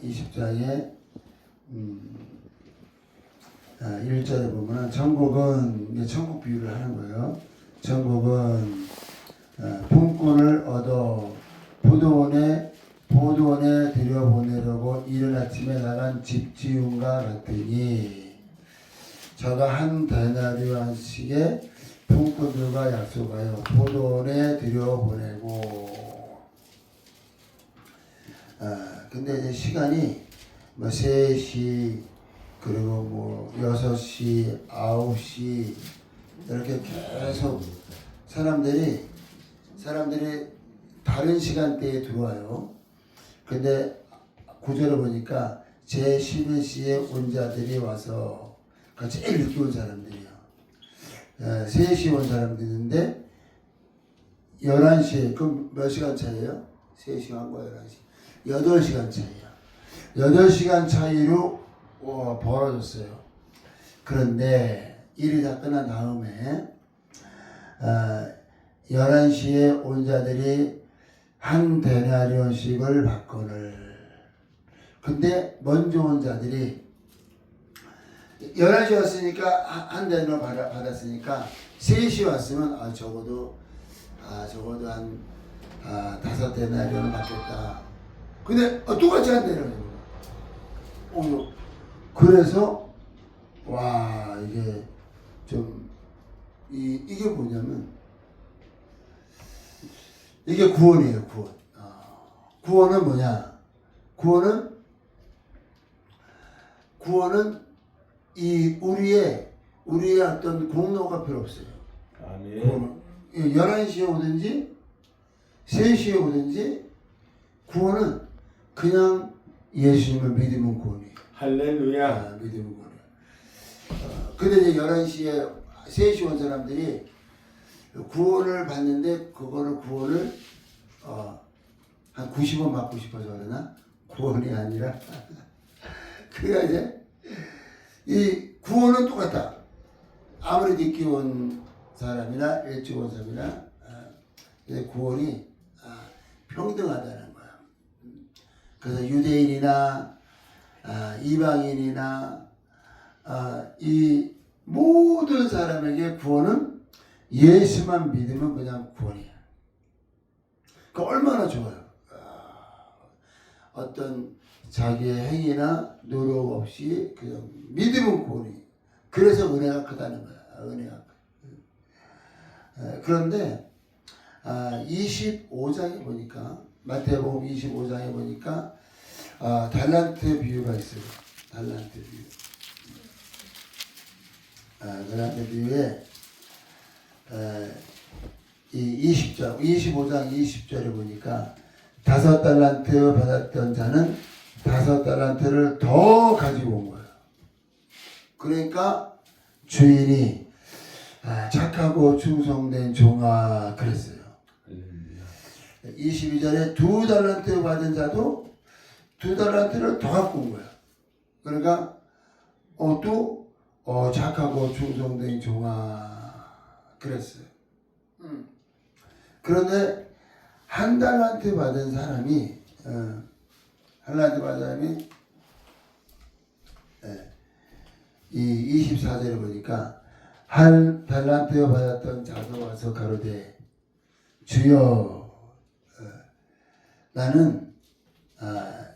20장에 1절에 보면 천국은 천국 비유를 하는 거예요. 천국은 품꾼을 얻어 포도원에 들여보내려고 이른 아침에 나간 집지훈과 같으니 저가 한 데나리온씩의 품꾼들과 약속하여 포도원에 들여보내고 근데 이제 시간이 뭐 3시 그리고 뭐 6시 9시 이렇게 계속 사람들이 다른 시간대에 들어와요. 근데 구절을 보니까 제11시에 온 자들이 와서 그러니까 제일 늦게 온 사람들이요. 3시에 온 사람들인데 11시에 그럼 몇 시간 차이에요? 3시간과 11시 8시간 차이야. 8시간 차이로 벌어졌어요. 그런데 일이 다 끝난 다음에 11시에 온 자들이 한 데나리온씩을 받거늘. 근데 먼저 온 자들이 11시 왔으니까 한 데나리온 받았으니까 3시 왔으면 적어도 한 5데나리온은 받겠다. 근데 똑같이 한 데나리온. 그래서 이게 좀 이게 뭐냐면 이게 구원이에요. 구원. 구원은 뭐냐? 구원은 이 우리의 어떤 공로가 필요 없어요. 아멘. 11시에 오든지 3시에 오든지 구원은 그냥 예수님을 믿으면 구원이에요. 할렐루야. 믿으면 구원이에요. 근데 이제 11시에 3시 온 사람들이 구원을 받는데 구원을 한 90원 받고 싶어서 그러나 구원이 아니라 그러니까 이제 이 구원은 똑같다. 아무리 늦게 온 사람이나 일찍 온 사람이나 구원이 평등하다는 거야. 그래서 유대인이나 이방인이나 이 모든 사람에게 구원은 예수만 믿으면 그냥 구원이야. 그 얼마나 좋아요. 어떤 자기의 행위나 노력 없이 그냥 믿으면 구원이. 그래서 은혜가 크다는 거야. 은혜가. 그런데 25장에 보니까 마태복음 25장에 보니까 달란트 비유가 있어요. 달란트 비유. 달란트 비유에 이 25장 20절에 보니까 5달란트 받았던 자는 5달란트를 더 가지고 온 거예요. 그러니까 주인이 착하고 충성된 종아 그랬어요. 22절에 2달란트 받은 자도 2달란트를 더 갖고 온 거야. 그러니까 또 착하고 충성된 종아 그랬어요. 그런데 1달란트 받은 사람이 이 24절에 보니까 1달란트 받았던 자도 와서 가로되 주여 나는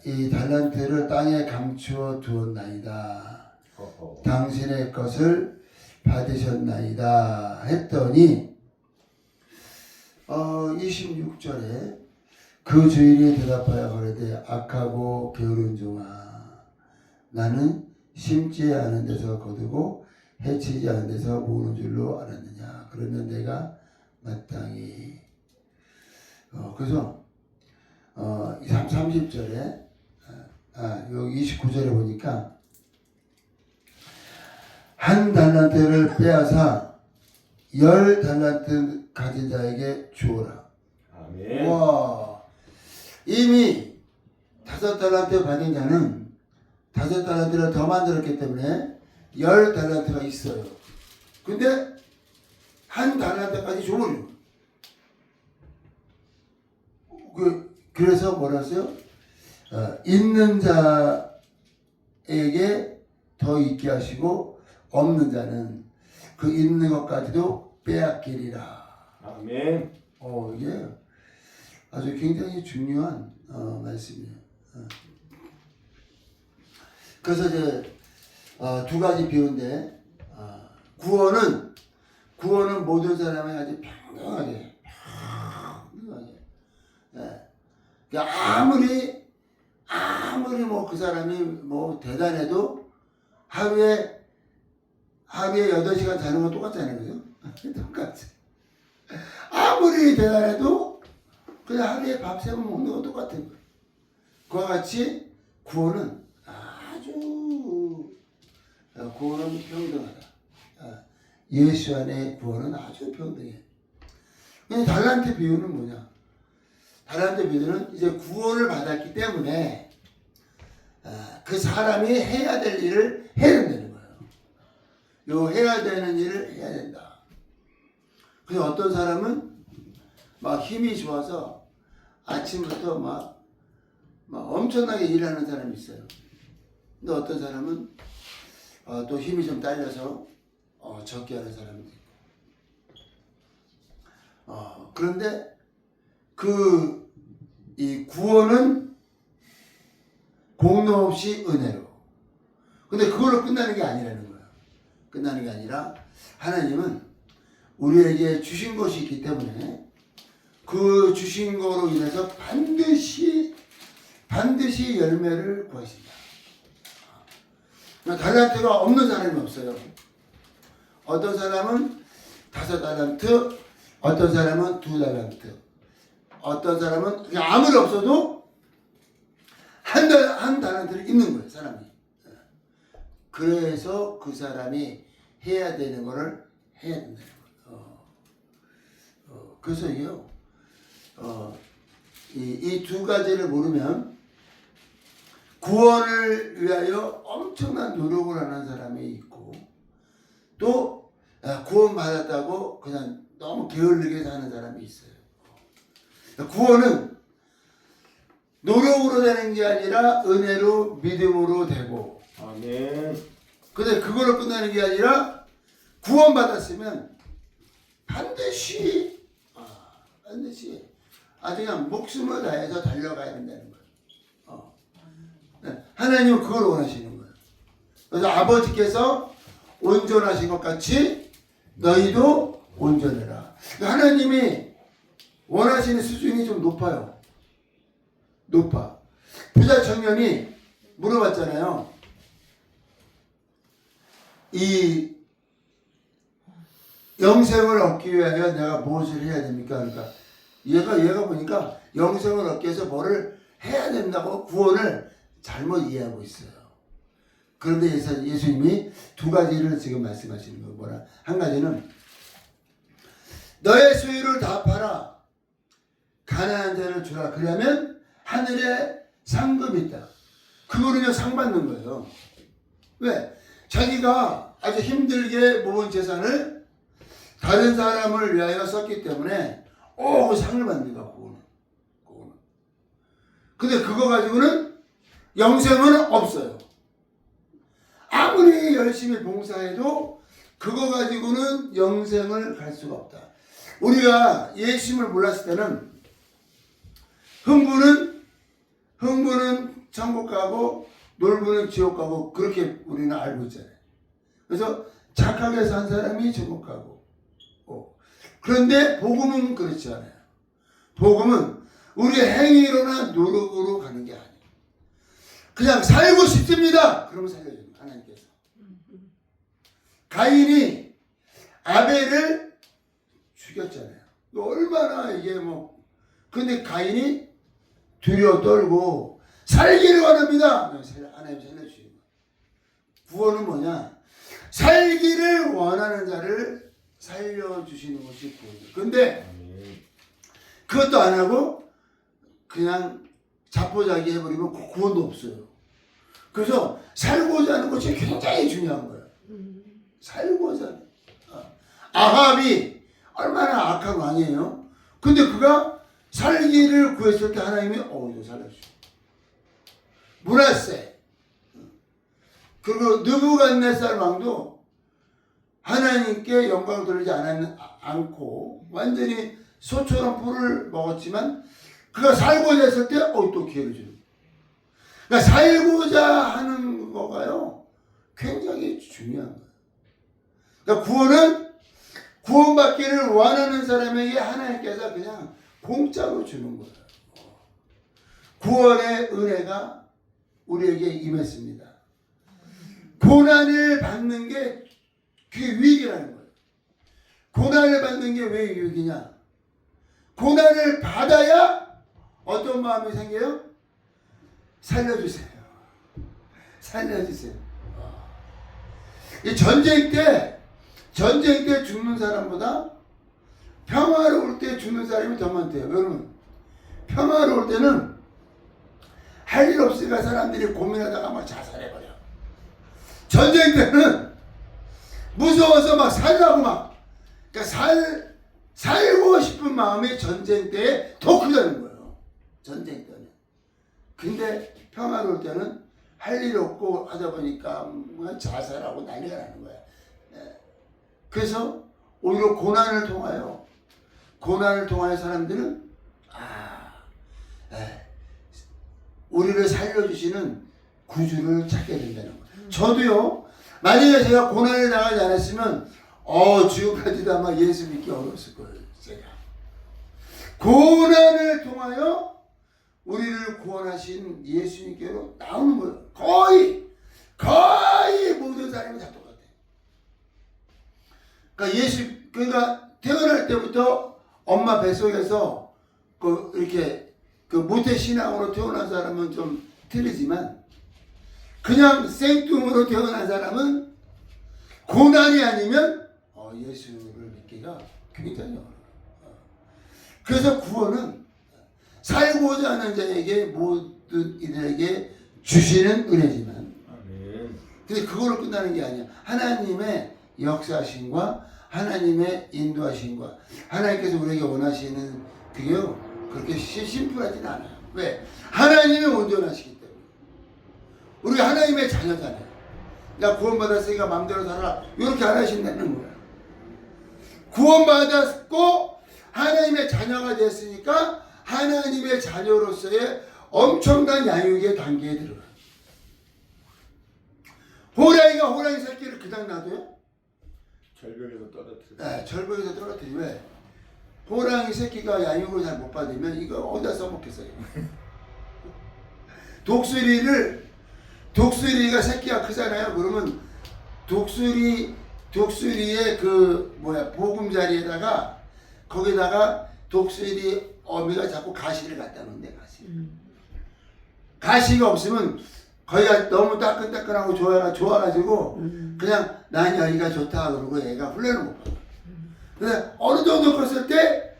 이 달란트를 땅에 감추어 두었나이다. 당신의 것을 받으셨나이다 했더니 26절에 그 주인이 대답하여 가로되 악하고 게으른 종아 나는 심지 않은 데서 거두고 해치지 않은 데서 모으는 줄로 알았느냐. 그러면 내가 마땅히 그래서 30절에 여기 29절에 보니까 1달란트를 빼앗아 10달란트 가진 자에게 주어라. 아멘. 와, 이미 5달란트 받은 자는 5달란트를 더 만들었기 때문에 10달란트가 있어요. 근데 1달란트까지 줘버려요. 그래서 뭐라 했어요? 있는 자에게 더 있게 하시고 없는 자는 그 있는 것까지도 빼앗기리라. 아멘. 이게 아주 굉장히 중요한 말씀이에요. 그래서 이제 두 가지 비유인데 구원은 모든 사람이 아주 평등하게 아무리 뭐 그 사람이 뭐 대단해도 하루에 8시간 자는 건 똑같잖아요. 그죠? 똑같지. 아무리 대단해도 그냥 하루에 밥 3번 먹는 건 똑같은 거예요. 그와 같이 구원은 평등하다. 예수 안에 구원은 아주 평등해. 달란트 비유는 뭐냐? 달란트 비유는 이제 구원을 받았기 때문에 그 사람이 해야 될 일을 해야 된다는 거예요. 요 해야 되는 일을 해야 된다. 그래서 어떤 사람은 막 힘이 좋아서 아침부터 막 엄청나게 일하는 사람이 있어요. 근데 어떤 사람은 또 힘이 좀 딸려서 적게 하는 사람도 있고. 그런데 이 구원은 공로 없이 은혜로. 근데 그걸로 끝나는 게 아니라는 거예요. 끝나는 게 아니라 하나님은 우리에게 주신 것이 있기 때문에 그 주신 거로 인해서 반드시 열매를 구하신다. 달란트가 없는 사람이 없어요. 어떤 사람은 5달란트, 어떤 사람은 2달란트, 어떤 사람은 그냥 아무리 없어도 한 달란트를 있는 거예요, 사람이. 그래서 그 사람이 해야 되는 거를 해야 된다는 거예요. 그래서 이게요, 이 두 가지를 모르면 구원을 위하여 엄청난 노력을 하는 사람이 있고, 또 구원 받았다고 그냥 너무 게을르게 사는 사람이 있어요. 구원은 노력으로 되는 게 아니라 은혜로 믿음으로 되고, 아멘. 근데 그걸로 끝나는 게 아니라 구원 받았으면 반드시 아주 그냥 목숨을 다해서 달려가야 된다는 거예요. 하나님은 그걸 원하시는 거예요. 그래서 아버지께서 온전하신 것 같이 너희도 온전해라. 하나님이 원하시는 수준이 좀 높아요. 높아. 부자 청년이 물어봤잖아요. 이 영생을 얻기 위하여 내가 무엇을 해야 됩니까? 그러니까 얘가 보니까 영생을 얻기 위해서 뭐를 해야 된다고 구원을 잘못 이해하고 있어요. 그런데 예수님이 두 가지를 지금 말씀하시는 거예요. 뭐라? 한 가지는 너의 소유를 다 팔아 가난한 자를 주라. 그러면 하늘에 상급이 있다. 그거는요 상 받는 거예요. 왜? 자기가 아주 힘들게 모은 재산을 다른 사람을 위하여 썼기 때문에 그 상을 받는 거야. 그거는. 근데 그거 가지고는 영생은 없어요. 아무리 열심히 봉사해도 그거 가지고는 영생을 갈 수가 없다. 우리가 예수님을 몰랐을 때는 흥부는 천국 가고 놀부는 지옥 가고 그렇게 우리는 알고 있잖아요. 그래서 착하게 산 사람이 천국 가고 그런데 복음은 그렇지 않아요. 복음은 우리의 행위로나 노력으로 가는 게 아니에요. 그냥 살고 싶습니다. 그러면 살려줘요. 하나님께서. 가인이 아벨을 죽였잖아요. 얼마나 이게 근데 가인이 두려워 떨고 살기를 원합니다. 하나님 살려주시는 거예요. 구원은 뭐냐? 살기를 원하는 자를 살려주시는 것이 구원이에요. 근데 그것도 안 하고 그냥 자포자기 해버리면 구원도 없어요. 그래서 살고자 하는 것이 굉장히 중요한 거예요. 살고자 하는. 아합이 얼마나 악한 왕이에요. 근데 그가 살기를 구했을 때 하나님이 이거 살려주시고 므낫세, 그리고 느부갓네살 왕도 하나님께 영광을 돌리지 않고 완전히 소처럼 뿔을 먹었지만 그가 살고자 했을 때 또 기회를 주는 거예요. 그러니까 살고자 하는 거가요 굉장히 중요한 거예요. 그러니까 구원받기를 원하는 사람에게 하나님께서 그냥 공짜로 주는 거예요. 구원의 은혜가 우리에게 임했습니다. 고난을 받는 게 그게 유익이라는 거예요. 고난을 받는 게 왜 유익이냐? 고난을 받아야 어떤 마음이 생겨요? 살려주세요. 살려주세요. 이 전쟁 때 죽는 사람보다 평화로울 때 죽는 사람이 더 많대요. 여러분, 평화로울 때는 할 일 없으니까 사람들이 고민하다가 막 자살해버려. 전쟁 때는 무서워서 막 살라고 막, 그러니까 살고 싶은 마음이 전쟁 때에 더 크다는 거예요. 전쟁 때는. 근데 평화로울 때는 할 일 없고 하다 보니까 자살하고 난리가 나는 거야. 그래서 오히려 고난을 통하여 사람들은 우리를 살려주시는 구주를 찾게 된다는 거예요. 저도요, 만약에 제가 고난을 당하지 않았으면 지금까지도 아마 예수 믿기 어려웠을 거예요. 제가 고난을 통하여 우리를 구원하신 예수님께로 나오는 거예요. 거의 모든 사람이 다 똑같아요. 그러니까 태어날 때부터 엄마 뱃속에서 이렇게 모태 신앙으로 태어난 사람은 좀 틀리지만 그냥 생뚱으로 태어난 사람은 고난이 아니면 예수를 믿기가 굉장히 어려워요. 그래서 구원은 살고자 하는 자에게 모든 이들에게 주시는 은혜지만 근데 그걸로 끝나는 게 아니야. 하나님의 역사하심과 하나님의 인도하심과 하나님께서 우리에게 원하시는 그게요 그렇게 심플하진 않아요. 왜? 하나님이 온전하시기 때문에. 우리가 하나님의 자녀잖아요. 나 구원받았으니까 마음대로 살아라 이렇게 안 하신다는 거야. 구원받았고 하나님의 자녀가 됐으니까 하나님의 자녀로서의 엄청난 양육의 단계에 들어가요. 호랑이가 호랑이 새끼를 그냥 놔둬요? 절벽에서 떨어뜨려. 네, 절벽에서 떨어뜨리면 왜? 호랑이 새끼가 양육을 잘 못 받으면 이거 어디다 써먹겠어요? 독수리가 새끼가 크잖아요. 그러면 독수리의 보금자리에다가 거기다가 독수리 어미가 자꾸 가시를 갖다 놓는데 가시가 없으면 거기가 너무 따끈따끈하고 좋아가지고 그냥 난 여기가 좋다 그러고 애가 훈련을 못 받아. 근데 어느 정도 컸을 때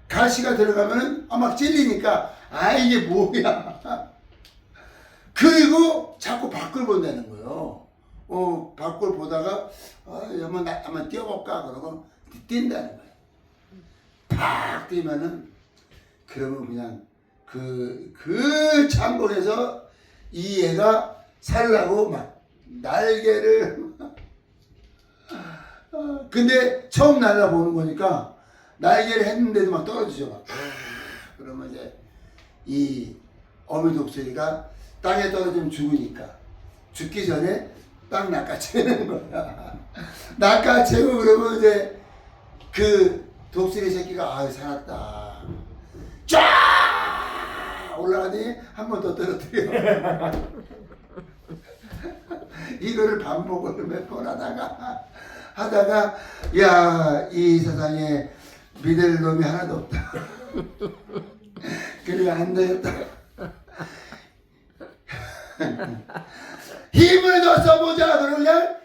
가시가 들어가면은 막 찔리니까 이게 뭐야. 그리고 자꾸 밖을 본다는 거예요. 밖을 보다가 한번 뛰어볼까 그러고 뛴다는 거예요. 팍 뛰면은 그러면 그냥 그 창고에서 이 애가 살라고 막 날개를 근데 처음 날아보는 거니까 날개를 했는데도 막 떨어지죠. 막. 그러면 이제 이 어미 독수리가 땅에 떨어지면 죽으니까 죽기 전에 딱 낚아채는 거야. 낚아채고 그러면 이제 그 독수리 새끼가 살았다. 쫙 올라가더니 한 번 더 떨어뜨려. 이거를 반복을 몇 번 하다가 야, 이 세상에 믿을 놈이 하나도 없다. 그리고 안 되겠다. 힘을 더 써보자. 그러고 그냥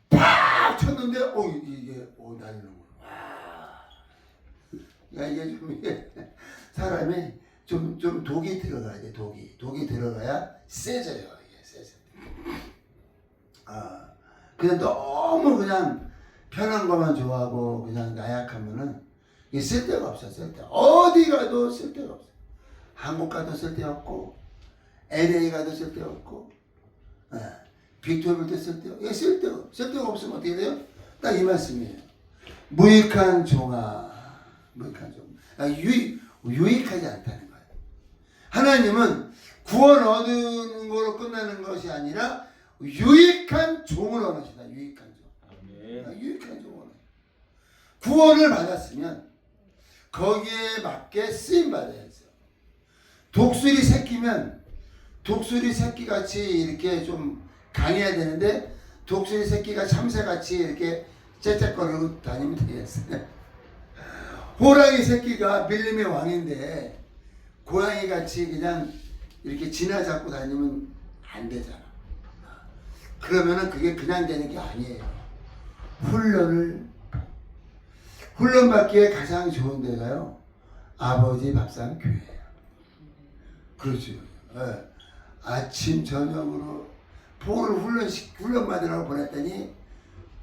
팍 쳤는데 이게 날리는 거야. 야, 이게 좀 사람이 좀 독이 들어가야 돼. 독이 들어가야 세져요. 이게 세져. 그냥 너무 그냥 편한 것만 좋아하고 그냥 나약하면은 이게 쓸데가 없어. 어디 가도 쓸데가 없어. 한국 가도 쓸데없고 LA 가도 쓸데없고, 빅토리아도 쓸데없고, 쓸데가 없으면 어떻게 돼요? 딱 이 말씀이에요. 무익한 종아, 무익한 종. 유익하지 않다는 거예요. 하나님은 구원 얻는 거로 끝나는 것이 아니라 유익한 종을 원하시다. 유익한 종. 유익한 종을 원하시다. 구원을 받았으면 거기에 맞게 쓰임 받아야죠. 독수리 새끼면 독수리 새끼같이 이렇게 좀 강해야 되는데 독수리 새끼가 참새같이 이렇게 째째거리고 다니면 되겠어요. 호랑이 새끼가 밀림의 왕인데 고양이같이 그냥 이렇게 지나잡고 다니면 안 되잖아. 그러면은 그게 그냥 되는 게 아니에요. 훈련받기에 가장 좋은 데가요, 아버지 밥상 교회예요. 그렇죠. 네. 아침 저녁으로 포를 훈련 받으라고 보냈더니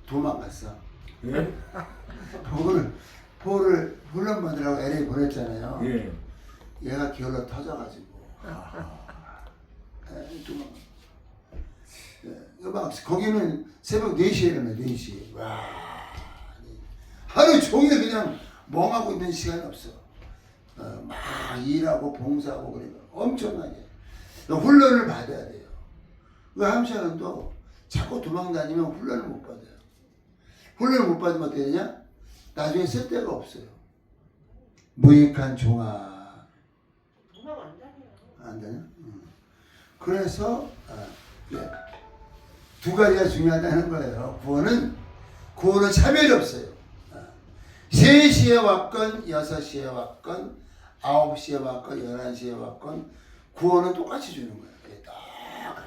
도망갔어. 예? 포를 훈련 받으라고 LA 보냈잖아요. 예. 얘가 기어로 터져가지고 도망갔어. 막 거기는 새벽 4시에 일어나. 4시에. 와, 하루 종일 그냥 멍하고 있는 시간이 없어. 막 일하고 봉사하고 그러니까 엄청나게 훈련을 받아야 돼요. 그 함사는도 자꾸 도망다니면 훈련을 못 받아요. 훈련을 못 받으면 어떻게 되냐? 나중에 쓸 데가 없어요. 무익한 종아. 안 되냐? 그래서 두 가지가 중요하다는 거예요. 구원은 차별이 없어요. 3시에 왔건 6시에 왔건 9시에 왔건 11시에 왔건 구원은 똑같이 주는 거예요. 똑같아요.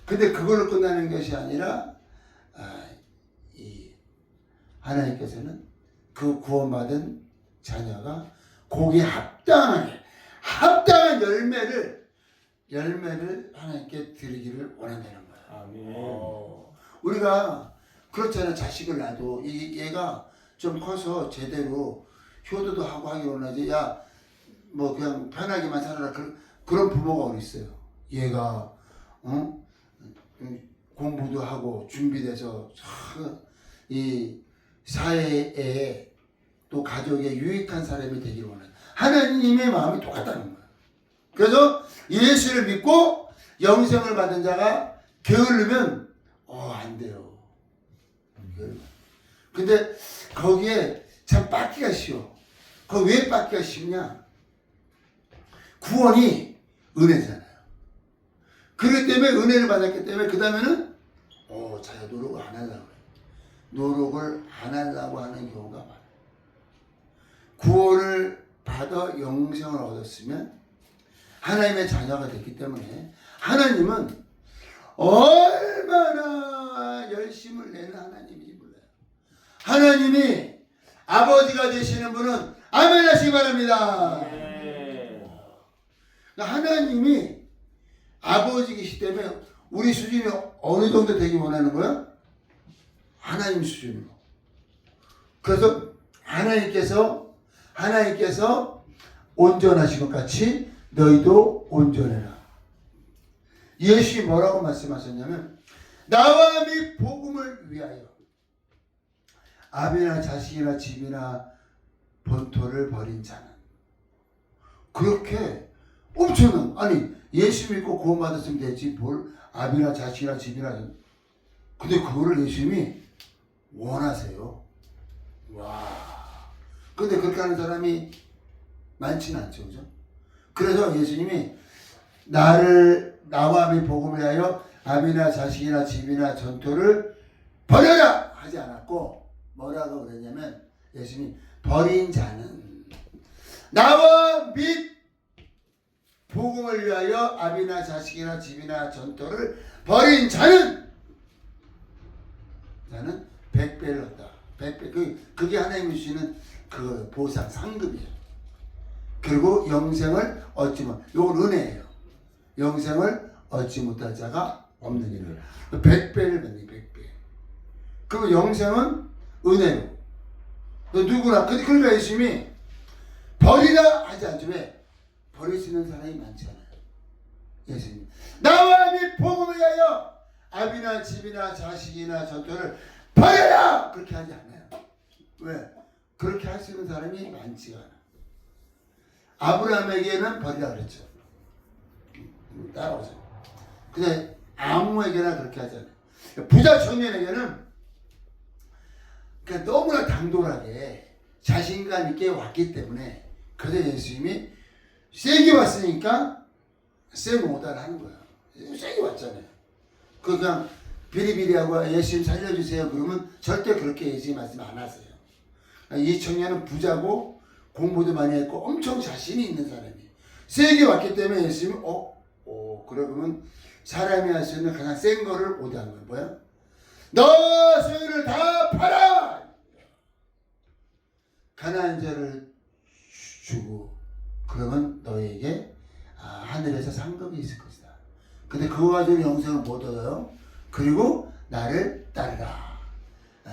근데 그걸로 끝나는 것이 아니라 하나님께서는 그 구원받은 자녀가 거기에 합당한 열매를 하나님께 드리기를 원한다는 거예요. 아멘. 우리가 그렇잖아요. 자식을 낳아도 얘가 좀 커서 제대로 효도도 하고 하기 원하지. 야, 뭐 그냥 편하게만 살아라. 그런 부모가 어디 있어요. 얘가 공부도 하고 준비돼서 이 사회에 또 가족에 유익한 사람이 되기를 원해요. 하나님의 마음이 똑같다는 거예요. 그래서 예수를 믿고 영생을 받은 자가 게으르면 안 돼요. 근데 거기에 참 빠기가 쉬워. 거기 왜 빠기가 쉽냐? 구원이 은혜잖아요. 그렇기 때문에 은혜를 받았기 때문에 그 다음에는 자기가 노력을 안 하려고 해요. 노력을 안 하려고 하는 경우가 많아요. 구원을 받아 영생을 얻었으면 하나님의 자녀가 됐기 때문에 하나님은 얼마나 열심을 내는 하나님인지 몰라요. 하나님이 아버지가 되시는 분은 아멘 하시기 바랍니다. 하나님이 아버지이시기 때문에 우리 수준이 어느 정도 되기 원하는 거야? 하나님 수준으로. 그래서 하나님께서 온전하신 것 같이 너희도 온전해라. 예수님이 뭐라고 말씀하셨냐면 나와 및 복음을 위하여 아비나 자식이나 집이나 본토를 버린 자는 그렇게 엄청난 예수 믿고 구원받았으면 되지 뭘 아비나 자식이나 집이나 근데 그거를 예수님이 원하세요. 와. 근데 그렇게 하는 사람이 많지는 않죠. 그죠? 그래서 예수님이 나와 및 복음을 위하여 아비나 자식이나 집이나 전토를 버려라 하지 않았고 뭐라고 그랬냐면 예수님이 버린 자는 나와 및 복음을 위하여 아비나 자식이나 집이나 전토를 버린 자는 100배를 얻다. 100배. 그게 하나님이 주시는 그 보상 상급이에요. 그리고 영생을 얻지 못. 이건 은혜예요. 영생을 얻지 못할 자가 없는 일을. 100배를 받니 100배. 그리고 영생은 은혜로. 누구나. 그러니까 예수님이 버리라 하지 않죠. 왜? 버릴 수 있는 사람이 많잖아요. 예수님. 나와 네 복음을 위하여 아비나 집이나 자식이나 전토를 버려라! 그렇게 하지 않아요. 왜? 그렇게 할 수 있는 사람이 많지가 않아. 아브라함에게는 버리라 그랬죠. 따라오세요. 근데 아무에게나 그렇게 하잖아요. 부자 청년에게는 그러니까 너무나 당돌하게 자신감 있게 왔기 때문에 그래서 예수님이 세게 왔으니까 세게 못하라 하는 거야. 세게 왔잖아요. 그냥 비리비리하고 예수님 살려주세요 그러면 절대 그렇게 예수님 말씀 안 하세요. 이 청년은 부자고 공부도 많이 했고 엄청 자신이 있는 사람이에요. 세게 왔기 때문에 예수님이 그러면 사람이 할 수 있는 가장 센 거를 오대한 거예요. 뭐야? 너 소유를 다 팔아! 가난한 자를 주고 그러면 너에게 하늘에서 상급이 있을 것이다. 근데 그거 가지고 영생을 못 얻어요. 그리고 나를 따르라.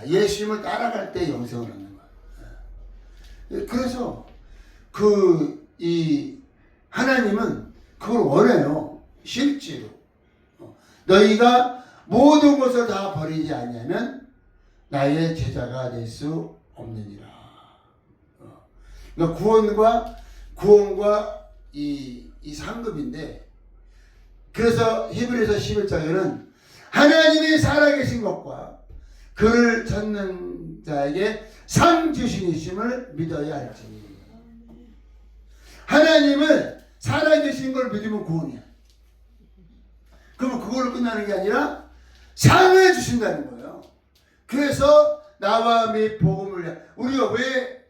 예수님을 따라갈 때 영생을 얻는 거야. 그래서 이 하나님은 그걸 원해요. 실제로 너희가 모든 것을 다 버리지 않으면 나의 제자가 될 수 없느니라. 그러니까 구원과 이 상급인데, 그래서 히브리서 11장에는 하나님이 살아계신 것과 그를 찾는 자에게 상 주신이심을 믿어야 할지니. 하나님을 살아계신 걸 믿으면 구원이야. 그러면 그걸로 끝나는 게 아니라 상을 주신다는 거예요. 그래서 나와 및 복음을 우리가 왜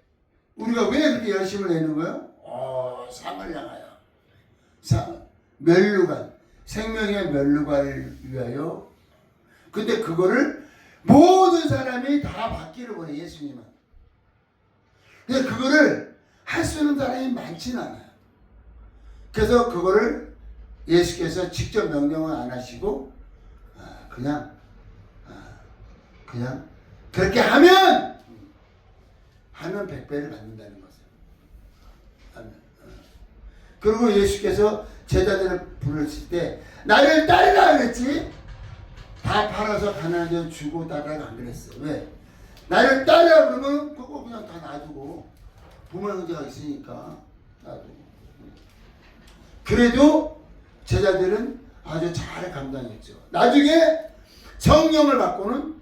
그렇게 열심을 내는 거예요? 상을 향하여. 멸류관, 생명의 멸류관을 위하여. 근데 그거를 모든 사람이 다 받기를 원해, 예수님은. 근데 그거를 할 수 있는 사람이 많지는 않아요. 그래서 그거를 예수께서 직접 명령을 안 하시고 그냥 그렇게 하면 100배를 받는다는 거죠. 그리고 예수께서 제자들을 부르실 때 나를 따르라 그랬지, 다 팔아서 가난한 자 주고 따르라 안 그랬어요. 왜? 나를 따르라 그러면 그거 그냥 다 놔두고, 부모 형제가 있으니까 놔두고. 그래도 제자들은 아주 잘 감당했죠. 나중에 성령을 받고는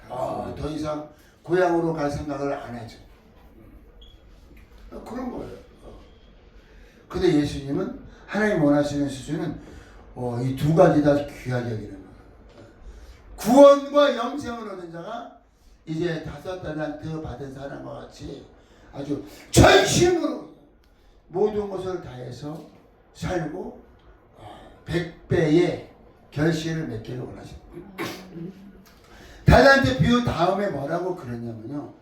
더 이상 고향으로 갈 생각을 안 하죠. 그런 거예요. 근데 예수님은 하나님 원하시는 수준은 이 두 가지 다 귀하게 여기는 거예요. 구원과 영생을 얻은 자가 이제 5달란트 받은 사람과 같이 아주 전심으로 모든 것을 다해서 살고 100배의 결실을 맺기를 원하십니다. 달란트 비유 다음에 뭐라고 그랬냐면요,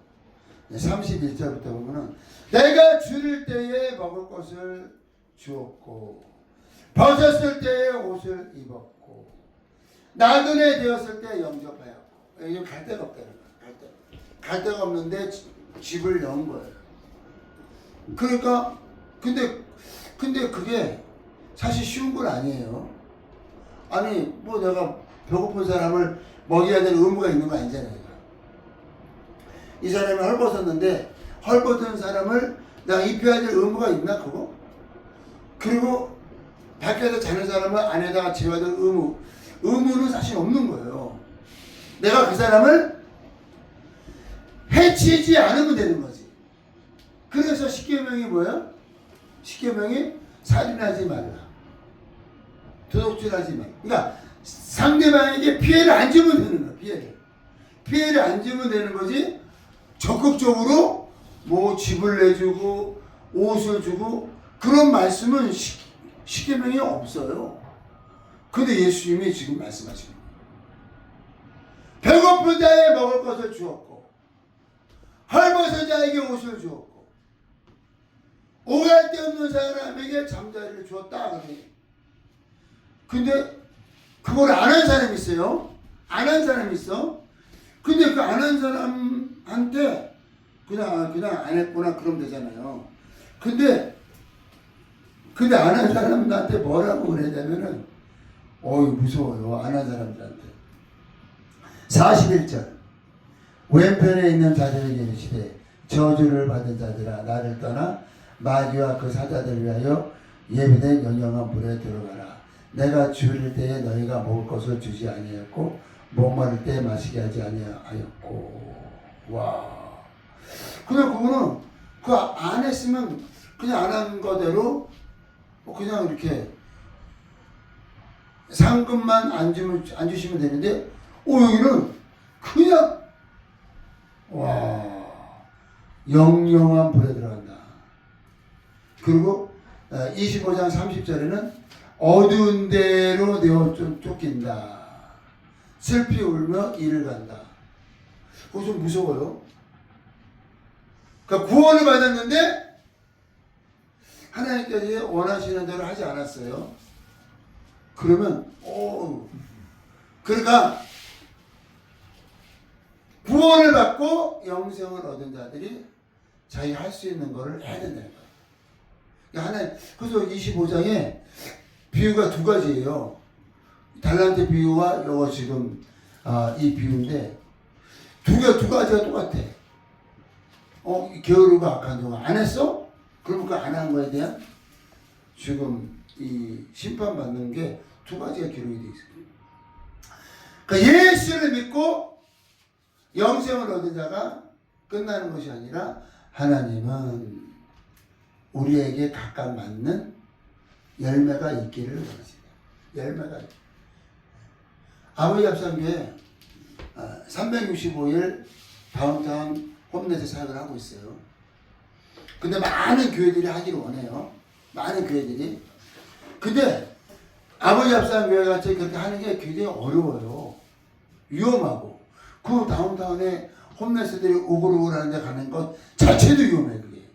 31절부터 보면은 내가 줄일 때에 먹을 것을 주었고 벗었을 때에 옷을 입었고 나그네 되었을 때 영접하였고. 이게 갈 데가 없다는 거예요. 갈 데가 없는데 집을 연 거예요. 그러니까 근데 그게 사실 쉬운 건 아니에요. 아니 뭐 내가 배고픈 사람을 먹여야 될 의무가 있는 거 아니잖아요. 이 사람이 헐벗었는데 헐벗은 사람을 내가 입혀야 될 의무가 있나 그거? 그리고 밖에서 자는 사람을 안에다가 재워야 될 의무는 사실 없는 거예요. 내가 그 사람을 해치지 않으면 되는 거지. 그래서 십계명이 뭐야? 십계명이 살인하지 말라, 도둑질하지 말라. 그러니까 상대방에게 피해를 안 주면 되는 거야. 피해를 안 주면 되는 거지. 적극적으로 뭐 집을 내주고 옷을 주고 그런 말씀은 십계명이 없어요. 근데 예수님이 지금 말씀하시는 거예요. 배고픈 자에 먹을 것을 주었고 헐벗은 자에게 옷을 주었고 오갈 데 없는 사람에게 잠자리를 주었다. 근데 그걸 안 한 사람이 있어요. 안 한 사람이 있어. 근데 그 안 한 사람한테 그냥 안 했구나 그러면 되잖아요. 근데 근데 안 한 사람한테 뭐라고 그러냐면은 무서워요. 안 한 사람들한테. 41절 왼편에 있는 자들에게 이르시되 저주를 받은 자들아 나를 떠나 마귀와 그 사자들을 위하여 예비된 영영한 물에 들어가라. 내가 줄일 때에 너희가 먹을 것을 주지 아니하였고 목마를 때 마시게 하지 아니하였고. 와. 그냥 그거는 그 안 했으면 그냥 안 한 거대로 그냥 이렇게 상금만 안 주시면 되는데 여기는 그냥 영영한 불에 들어간다. 그리고 25장 30절에는 어두운 데로 내어 쫓긴다. 슬피 울며 이를 간다. 그거 좀 무서워요. 그러니까 구원을 받았는데 하나님께서 원하시는 대로 하지 않았어요. 그러면 그러니까 구원을 받고 영생을 얻은 자들이 자기 할 수 있는 거를 해야 된다는 거예요. 그러니까 그래서 25장에 비유가 두 가지예요. 달란트 비유와 요거 지금 이 비유인데 두 가지가 똑같아. 게으르고 악한 종아 안 했어? 그러면 그 안 한 거에 대한 지금 이 심판받는 게 두 가지가 기록이 되어 있어요. 그러니까 예수를 믿고 영생을 얻은 자가 끝나는 것이 아니라 하나님은 우리에게 각각 맞는 열매가 있기를 원하십니다. 열매가 있기. 아버지 합산교회 365일 다운타운 홈넷에 사역을 하고 있어요. 근데 많은 교회들이 하기를 원해요. 많은 교회들이. 근데 아버지 합산교회 같이 그렇게 하는 게 굉장히 어려워요. 위험하고. 그 다운타운에 홈레스들이 우글우글 하는 데 가는 것 자체도 위험해, 그게.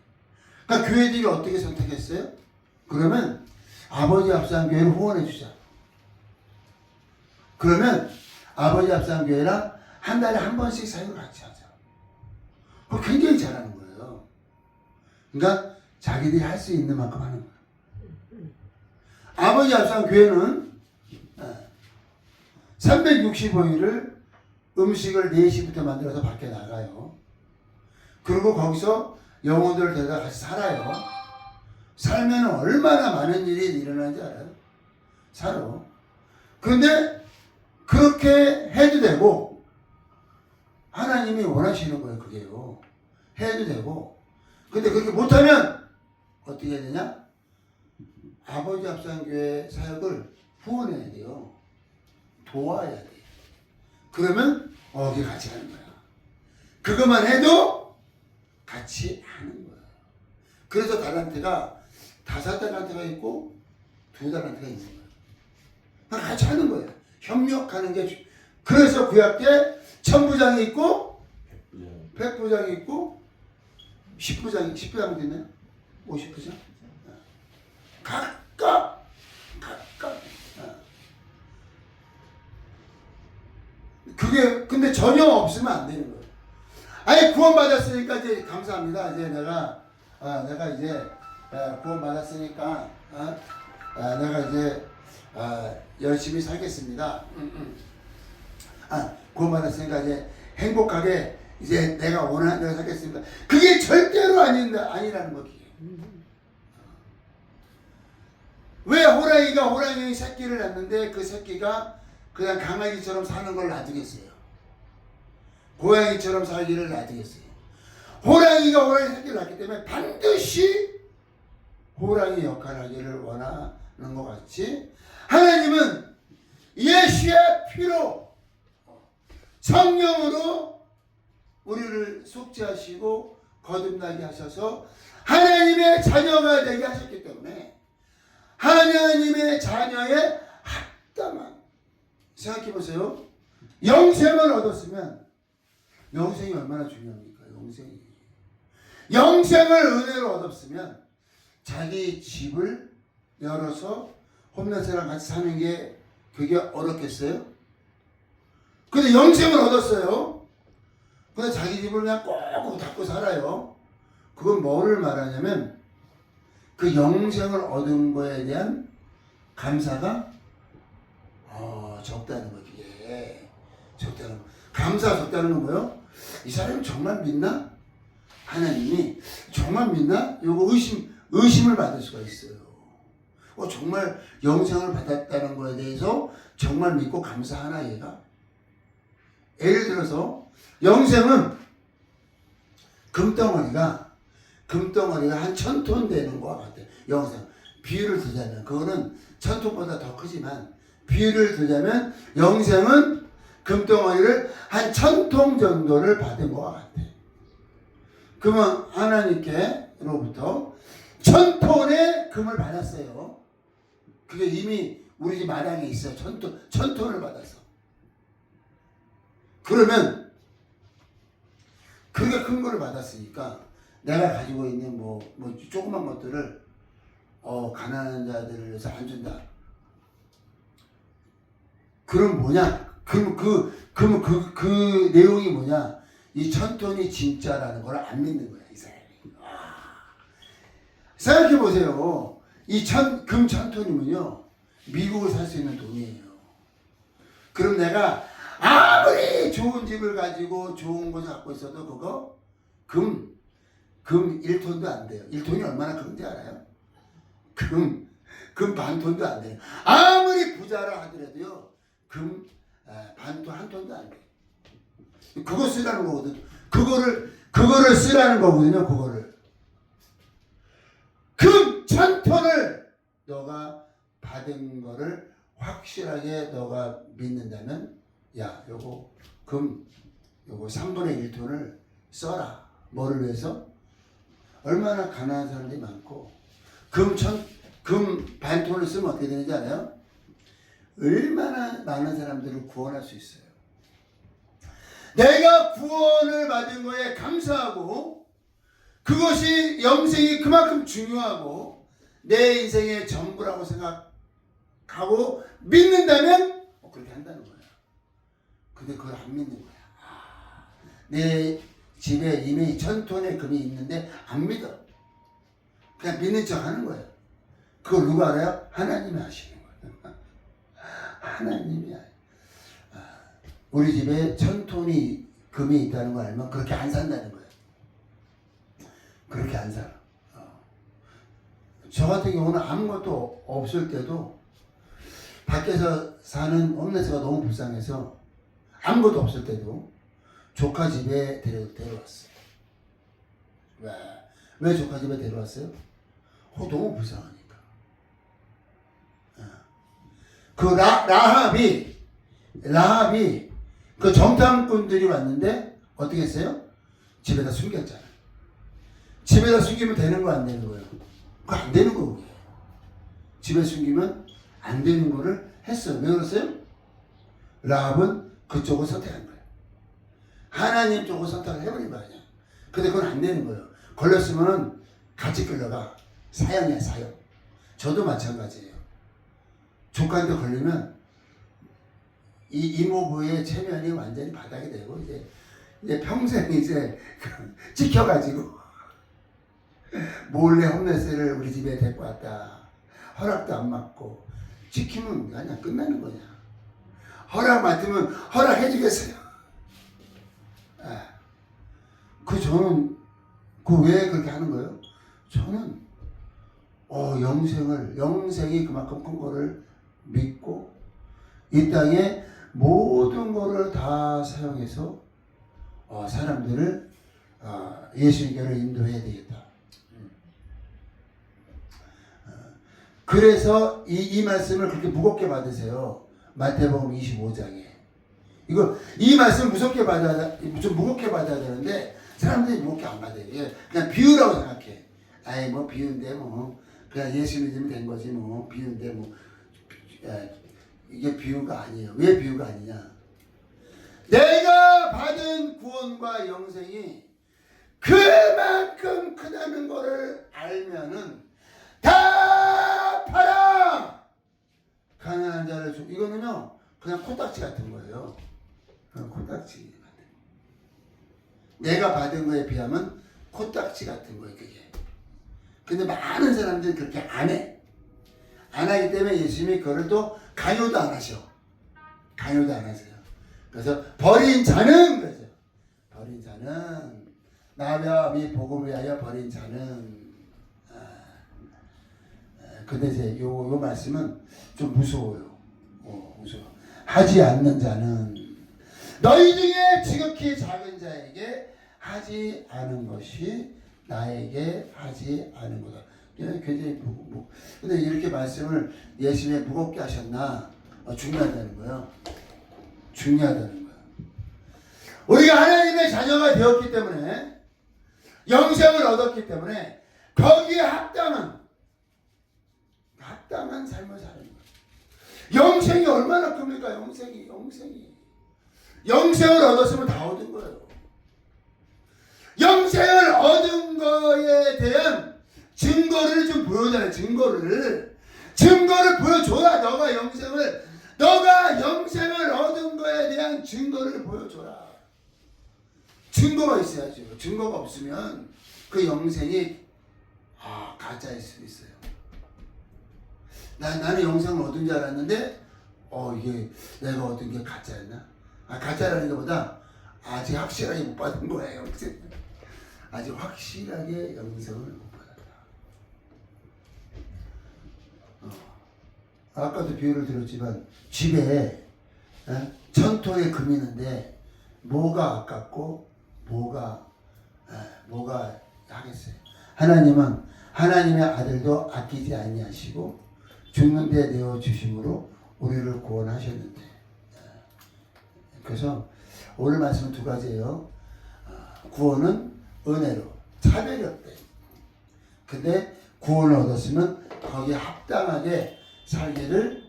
그러니까 교회들이 어떻게 선택했어요? 그러면 아버지 합산교회를 후원해 주자. 그러면 아버지 합산교회랑 한 달에 한 번씩 사역을 같이 하자. 그거 굉장히 잘하는 거예요. 그러니까 자기들이 할 수 있는 만큼 하는 거예요. 아버지 합산교회는 365일을 음식을 4시부터 만들어서 밖에 나가요. 그리고 거기서 영혼들을 데려다 같이 살아요. 살면 얼마나 많은 일이 일어나는지 알아요? 살아. 그런데 그렇게 해도 되고 하나님이 원하시는 거예요. 그게요. 해도 되고. 근데 그렇게 못하면 어떻게 해야 되냐? 아버지 합산교회 사역을 후원해야 돼요. 도와야 돼요. 그러면 거기 같이 하는 거야. 그것만 해도 같이 하는 거야. 그래서 달란트가 5달란트가 있고 2달란트가 있는 거야. 같이 하는 거야. 협력하는 게. 그래서 구약 때 1000부장이 있고 100부장이 있고 10부장도 있나요? 50부장? 각각 그게 근데 전혀 없으면 안 되는 거예요. 아예 구원 받았으니까 이제 감사합니다. 이제 내가 이제 구원 받았으니까 내가 이제 열심히 살겠습니다. 구원 받았으니까 이제 행복하게 이제 내가 원하는 대로 살겠습니다. 그게 절대로 아니라는 거기에. 왜 호랑이 새끼를 낳는데 그 새끼가 그냥 강아지처럼 사는 걸 놔두겠어요? 고양이처럼 살기를 놔두겠어요? 호랑이가 호랑이 새끼를 낳기 때문에 반드시 호랑이 역할을 하기를 원하는 것 같이 하나님은 예수의 피로 성령으로 우리를 속죄하시고 거듭나게 하셔서 하나님의 자녀가 되게 하셨기 때문에 하나님의 자녀의 합당한 생각해 보세요. 영생을 얻었으면 영생이 얼마나 중요합니까? 영생을 은혜로 얻었으면 자기 집을 열어서 홈레스랑 같이 사는 게 그게 어렵겠어요? 근데 영생을 얻었어요. 근데 자기 집을 그냥 꼭 닫고 살아요. 그건 뭐를 말하냐면 그 영생을 얻은 거에 대한 감사가 적다는 거. 그게 적다는 거. 감사 적다는 건 뭐요? 이 사람이 정말 믿나? 하나님이 정말 믿나? 요거 의심을 받을 수가 있어요. 정말 영생을 받았다는 거에 대해서 정말 믿고 감사하나 얘가? 예를 들어서 영생은 금덩어리가 한 1000톤 되는 것과 같아요. 영생. 비유를 들자면 그거는 1000톤보다 더 크지만 비유를 들자면 영생은 금덩어리를 한 1000톤 정도를 받은 것과 같아요. 그러면 하나님께로부터 1000톤의 금을 받았어요. 그게 이미 우리 집 마당에 있어요. 1000톤을 받았어. 그러면 그게 큰 거를 받았으니까 내가 가지고 있는 뭐 조그만 것들을 가난한 자들을 위해서 안 준다. 그럼 뭐냐? 그럼 그 내용이 뭐냐? 이 1000톤이 진짜라는 걸 안 믿는 거야, 이 사람이. 생각해 보세요. 금 1000톤이면요, 미국을 살 수 있는 돈이에요. 그럼 내가 아무리 좋은 집을 가지고 좋은 것을 갖고 있어도 그거 금 1톤도 안 돼요. 1톤이 얼마나 큰지 알아요? 금 반톤도 안 돼요. 아무리 부자라 하더라도요, 금 반톤 한 톤도 안 돼요. 그거 쓰라는 거거든. 그거를 쓰라는 거거든요. 그거를. 금 1000톤을 너가 받은 거를 확실하게 너가 믿는다면, 야, 요거 3분의 1톤을 써라. 뭐를 위해서? 얼마나 가난한 사람들이 많고, 금 반톤을 쓰면 어떻게 되는지 알아요? 얼마나 많은 사람들을 구원할 수 있어요. 내가 구원을 받은 거에 감사하고, 그것이 영생이 그만큼 중요하고 내 인생의 전부라고 생각하고 믿는다면 그렇게 한다는 거야. 근데 그걸 안 믿는 거야. 내 집에 이미 1000톤의 금이 있는데 안 믿어. 그냥 믿는 척 하는 거야. 그걸 누가 알아요? 하나님이 아시는 거야. 하나님이 우리 집에 1000톤이 금이 있다는 걸 알면 그렇게 안 산다는 거야. 그렇게 안 살아. 저 같은 경우는 아무것도 없을 때도 밖에서 사는 홈레스가 너무 불쌍해서 아무것도 없을 때도 조카 집에 데려왔어요. 왜 조카 집에 데려왔어요? 너무 불쌍하니까. 그 라합이 그 정탐꾼들이 왔는데 어떻게 했어요? 집에다 숨겼잖아. 집에다 숨기면 되는 거 안 되는 거예요? 그거 안 되는 거고. 집에 숨기면 안 되는 거를 했어요. 왜 그랬어요? 라합은 그쪽을 선택한 거예요. 하나님 쪽을 선택을 해버린 거 아니야. 근데 그건 안 되는 거예요. 걸렸으면 같이 끌려가. 사형이야, 사형. 저도 마찬가지예요. 조카한테 걸리면 이모부의 체면이 완전히 바닥이 되고 이제 평생 찍혀가지고 몰래 홈레스를 우리 집에 데리고 왔다. 허락도 안 받고 찍히면 그냥 끝나는 거냐. 허락 맡으면 허락해주겠어요. 저는 왜 그렇게 하는 거예요? 저는 영생이 그만큼 큰 거를 믿고 이 땅에 모든 거를 다 사용해서 사람들을 예수님께로 인도해야 되겠다. 그래서 이 말씀을 그렇게 무겁게 받으세요. 마태복음 25장에. 이 말씀 좀 무겁게 받아야 되는데 사람들이 무겁게 안 받아요. 그냥 비유라고 생각해. 뭐 비유인데 그냥 예수 믿으면 된 거지 비유인데 이게 비유가 아니에요. 왜 비유가 아니냐? 내가 받은 구원과 영생이 그만큼 크다는 거를 알면은 다 팔아! 가난한 자를 줘. 이거는요, 그냥 코딱지 같은 거예요. 코딱지 같은 거. 내가 받은 거에 비하면 코딱지 같은 거예요, 그게. 근데 많은 사람들이 그렇게 안 해. 안 하기 때문에 예수님이 그걸 또 강요도 안 하셔. 강요도 안 하세요. 그래서 버린 자는 그러죠. 버린 자는 나와 이 복음을 위하여 버린 자는. 근데 이제 요 말씀은 좀 무서워요. 무서워. 하지 않는 자는 너희 중에 지극히 작은 자에게 하지 않은 것이 나에게 하지 않은 거다. 굉장히 근데 이렇게 말씀을 예수님이 무겁게 하셨나? 중요하다는 거예요. 중요하다는 거예요. 우리가 하나님의 자녀가 되었기 때문에 영생을 얻었기 때문에 거기에 합당한 삶을 사는 거예요. 영생이 얼마나 큽니까? 영생이 영생을 얻었으면 다 얻은 거예요. 영생을 얻은 거에 대한 증거를 좀 보여줘야. 증거를 보여줘야. 너가 영생을 얻은 거에 대한 증거를 보여줘라. 증거가 있어야죠. 증거가 없으면 그 영생이 가짜일 수도 있어요. 나는 영생을 얻은 줄 알았는데 이게 내가 얻은 게 가짜였나? 가짜라는 것보다 아직 확실하게 못 받은 거예요. 아직 확실하게 영생을 못 받았다. 아까도 비유를 들었지만 집에 1000통의 금이 있는데 뭐가 아깝고 뭐가 하겠어요. 하나님은 하나님의 아들도 아끼지 아니하시고 죽는 데 내어 주심으로 우리를 구원하셨는데. 그래서 오늘 말씀은 두 가지예요. 구원은 은혜로, 차별이 없대. 근데 구원을 얻었으면 거기에 합당하게 살기를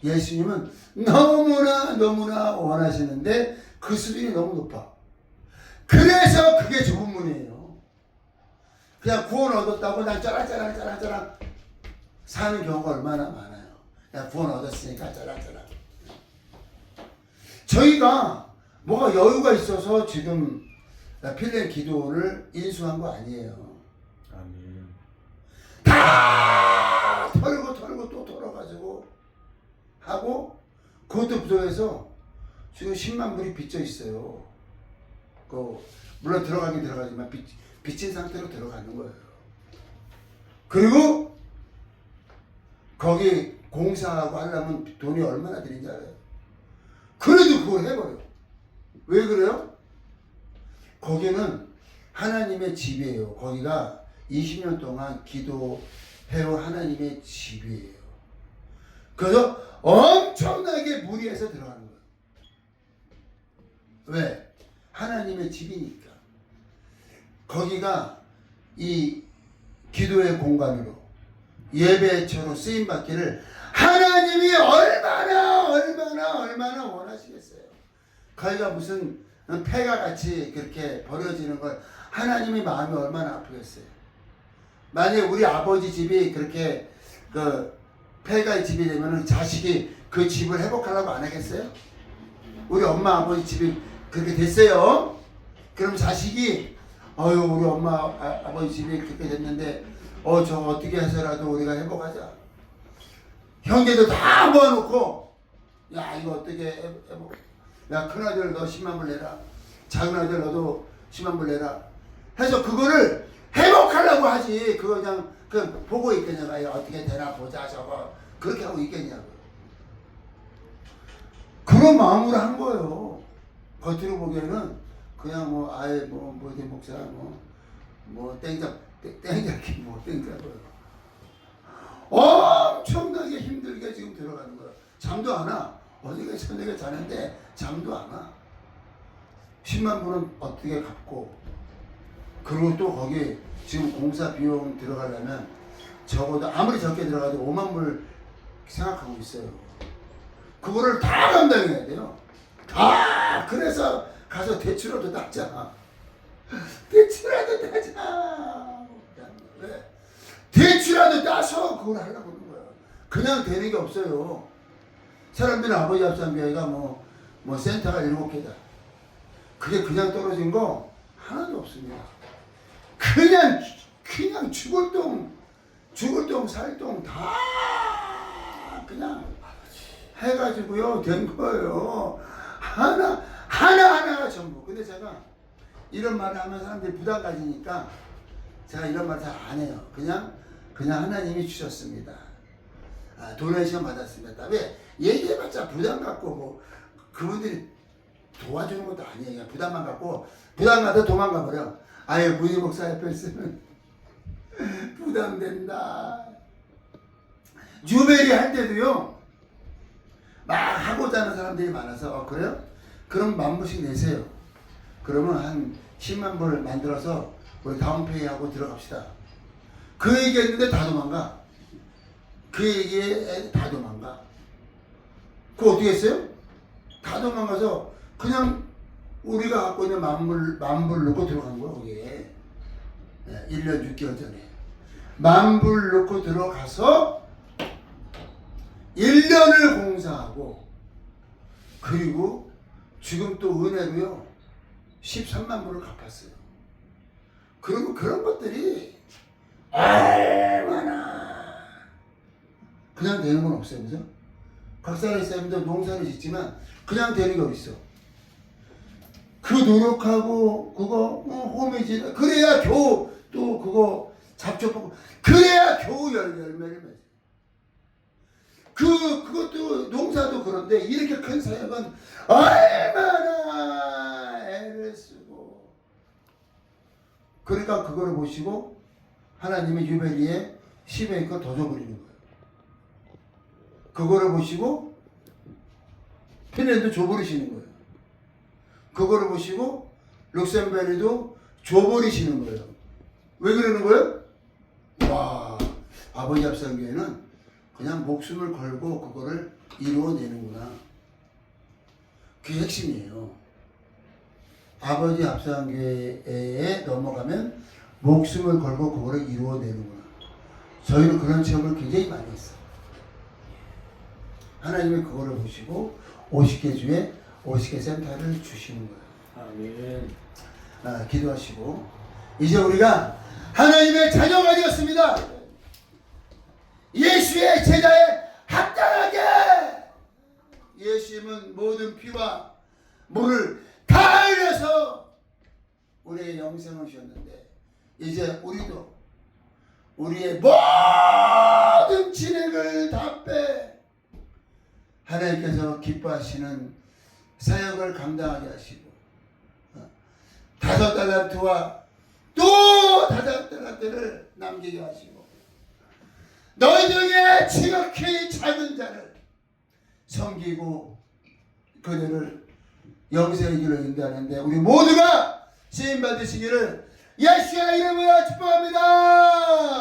예수님은 너무나 원하시는데 그 수준이 너무 높아. 그래서 그게 좁은 문이에요. 그냥 구원 얻었다고 난 짜라짜라 사는 경우가 얼마나 많아요. 그냥 구원 얻었으니까 짜라짜라. 저희가 뭐가 여유가 있어서 지금 필름 기도를 인수한 거 아니에요. 아멘. 다 털고 또 털어가지고 하고 그것도 부족해서 지금 10만 불이 빚져 있어요. 물론 들어가긴 들어가지만 빚진 상태로 들어가는 거예요. 그리고 거기 공사하고 하려면 돈이 얼마나 들인지 알아요? 그래도 그걸 해버려. 왜 그래요? 거기는 하나님의 집이에요. 거기가 20년 동안 기도해온 하나님의 집이에요. 그래서 엄청나게 무리해서 들어가는 거예요. 왜? 하나님의 집이니까. 거기가 이 기도의 공간으로 예배처로 쓰임받기를 하나님이 얼마나 원하시겠어요. 거기가 무슨 폐가 같이 그렇게 버려지는 걸 하나님이 마음이 얼마나 아프겠어요. 만약에 우리 아버지 집이 그렇게 폐가의 집이 되면 자식이 그 집을 회복하려고 안 하겠어요? 우리 엄마 아버지 집이 그렇게 됐어요. 그럼 자식이 우리 엄마 아버지 집이 그렇게 됐는데 저 어떻게 해서라도 우리가 회복하자. 형제들 다 모아놓고 야 이거 어떻게 회복. 야 큰아들 너 10만 불 내라. 작은아들 너도 10만 불 내라. 해서 그거를 회복하려고 하지. 그거 그냥 보고 있겠냐고. 어떻게 되나 보자 저거. 그렇게 하고 있겠냐고. 그런 마음으로 한 거예요. 겉으로 보기에는 그냥 어디 목사 땡잡기 땡잡아요. 엄청나게 힘들게 지금 들어가는 거야. 잠도 안 와. 어디가 저녁에 자는데 잠도 안 와. 10만 불은 어떻게 갚고, 그리고 또 거기 지금 공사 비용 들어가려면 적어도 아무리 적게 들어가도 5만 불 생각하고 있어요. 그거를 다 감당해야 돼요. 다. 그래서 가서 대출라도 따자. 대출라도 따자. 왜? 대출라도 따서 그걸 하려고 하는 거야. 그냥 되는 게 없어요. 사람들은 아버지 합산교회가 센터가 7개다. 그게 그냥 떨어진 거 하나도 없습니다. 그냥 죽을 똥 죽을 똥 살 똥 다 그냥 해가지고요 된 거예요. 하나가 전부. 근데 제가 이런 말을 하면 사람들이 부담 가지니까 제가 이런 말 잘 안 해요. 그냥 하나님이 주셨습니다. 도네이션 받았습니다. 왜? 얘기해봤자 부담 갖고 뭐 그분들이 도와주는 것도 아니에요. 그냥 부담만 갖고 부담 가서 도망가 버려. 아예 부이 목사 옆에 있으면 부담된다. 유배리 할 때도요 막 하고자 하는 사람들이 많아서 그래요? 그럼 10,000불씩 내세요. 그러면 한 10만 불을 만들어서 우리 다운페이 하고 들어갑시다. 그 얘기했는데 다 도망가. 그 얘기에 다 도망가. 그거 어떻게 했어요? 다 도망가서 그냥 우리가 갖고 있는 10,000불 넣고 들어간 거야 거기에. 1년 6개월 전에 10,000불 넣고 들어가서 1년을 공사하고 그리고 지금 또 은혜로요 13만 불을 갚았어요. 그리고 그런 것들이 얼마나 그냥 되는 건 없어요. 그죠? 각사의 쌤도 농사를 짓지만 그냥 되는 게 어딨어. 그 노력하고 그거 홈이지 그래야 겨우 또 그거 잡초보고 그래야 겨우 열매를 맺어요. 그것도 농사도 그런데 이렇게 큰 사역은 얼마나 애를 쓰고 그러니까 그거를 보시고 하나님의 유배리에 10에 거 더 줘버리는 거예요. 그거를 보시고 핀란드도 줘버리시는 거예요. 그거를 보시고 룩셈베르도 줘버리시는 거예요. 왜 그러는 거예요? 와, 아버지 합성교회는 그냥 목숨을 걸고 그거를 이루어내는구나. 그게 핵심이에요. 아버지 합성교회에 넘어가면 목숨을 걸고 그거를 이루어내는구나. 저희는 그런 체험을 굉장히 많이 했어요. 하나님이 그거를 보시고 50개 주에 50개 센터를 주시는 거예요. 아멘. 기도하시고 이제 우리가 하나님의 자녀가 되었습니다. 예수의 제자에 합당하게 예수님은 모든 피와 물을 다 흘려서 우리의 영생을 주셨는데 이제 우리도 우리의 모든 진액을 다 빼 하나님께서 기뻐하시는 사역을 감당하게 하시고 5달란트와 또 5달란트를 남기게 하시고 너희 중에 지극히 작은 자를 섬기고 그들을 영생의 길로 인도하는데 우리 모두가 쓰임 받으시기를 예수의 이름으로 축복합니다.